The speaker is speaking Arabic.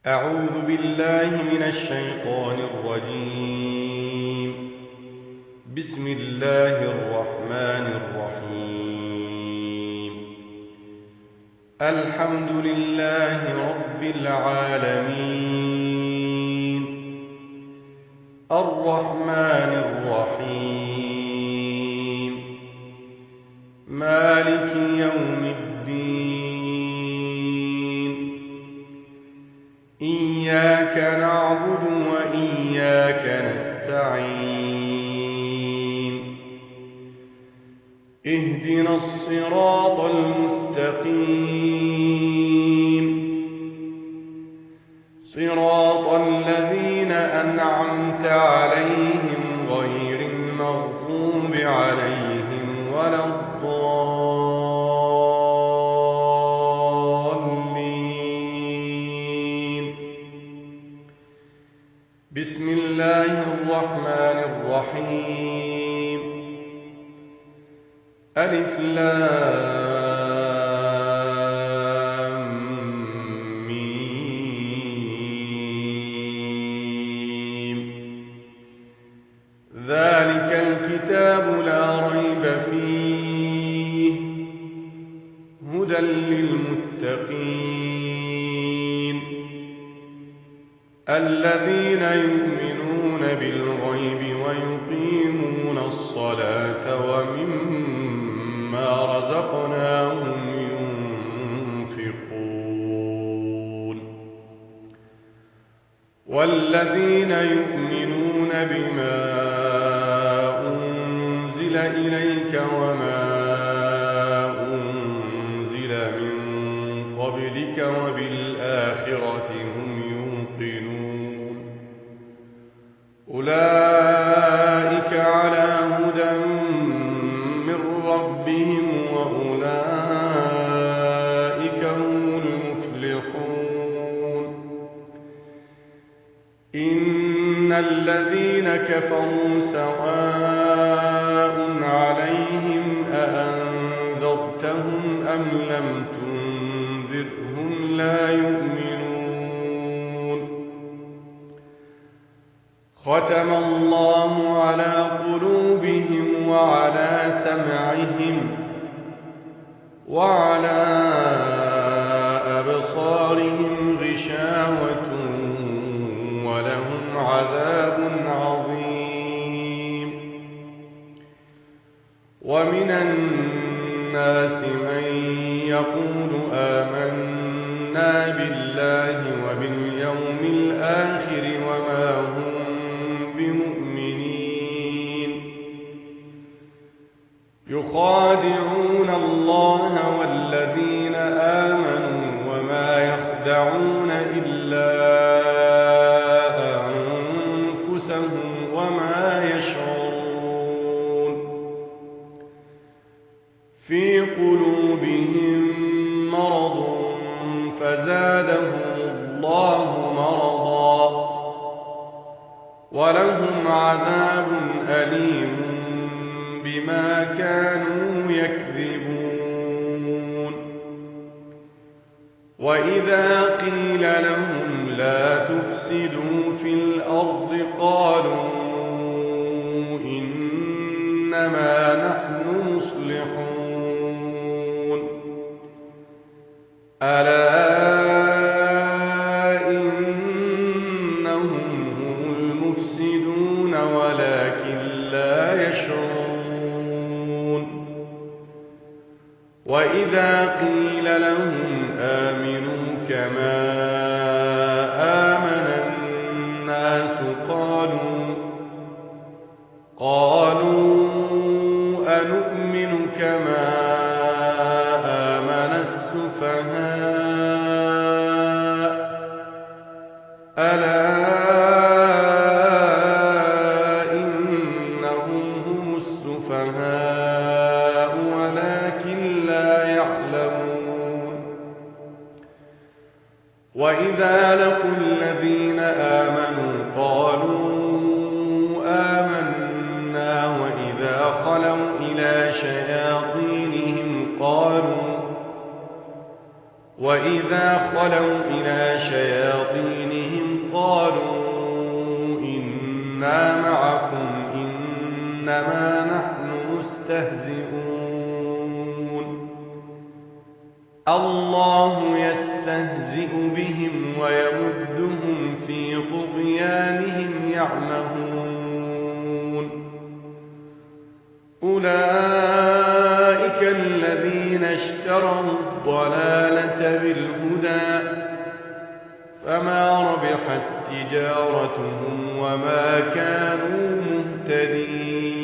أعوذ بالله من الشيطان الرجيم. بسم الله الرحمن الرحيم. الحمد لله رب العالمين، الرحمن الرحيم، مالك يوم الدين. إياك نعبد وإياك نستعين. اهدنا الصراط المستقيم، صراط الذين أنعمت عليهم غير المغضوب عليهم ولا الضالين. بسم الله الرحمن الرحيم. ألف لام ميم. ذلك الكتاب لا ريب فيه، هدى للمتقين الذين يؤمنون بالغيب ويقيمون الصلاة ومما رزقناهم ينفقون، والذين يؤمنون بما أنزل إليك وما أنزل من قبلك وبالآخرة هم يوقنون. أولئك على هدى من ربهم وأولئك هم المفلحون. إن الذين كفروا سواء عليهم أأنذرتهم أم لم تنذرهم لا يؤمنون. ختم الله على قلوبهم وعلى سمعهم وعلى أبصارهم غشاوة ولهم عذاب عظيم. ومن الناس من يقول آمنا بالله وباليوم الآخر وما هم بمؤمنين. يخادعون الله والذين آمنوا وما يخدعون إلا أنفسهم وما يشعرون. في قلوبهم مرض فزادهم الله مرضا ولهم عذاب أليم بما كانوا يكذبون. وإذا قيل لهم لا تفسدوا في الأرض قالوا إنما نحن مصلحون. ألا إنهم هم المفسدون ولكن لا يشعرون. وإذا قيل لهم آمنوا كما آمن الناس قالوا أنؤمن كما آمن السفهاء. ألا إنهم هم السفهاء ولكن لا يعلمون. وإذا لقوا الذين آمنوا قالوا آمنا وإذا خلوا إلى شياطينهم قالوا وإذا خلوا إلى شياطينهم إنما نحن مستهزئون الله يستهزئ بهم ويمدهم في طغيانهم يعمهون أولئك الذين اشتروا الضلالة بالهدى فما ربحت تجارتهم وما كانوا مهتدين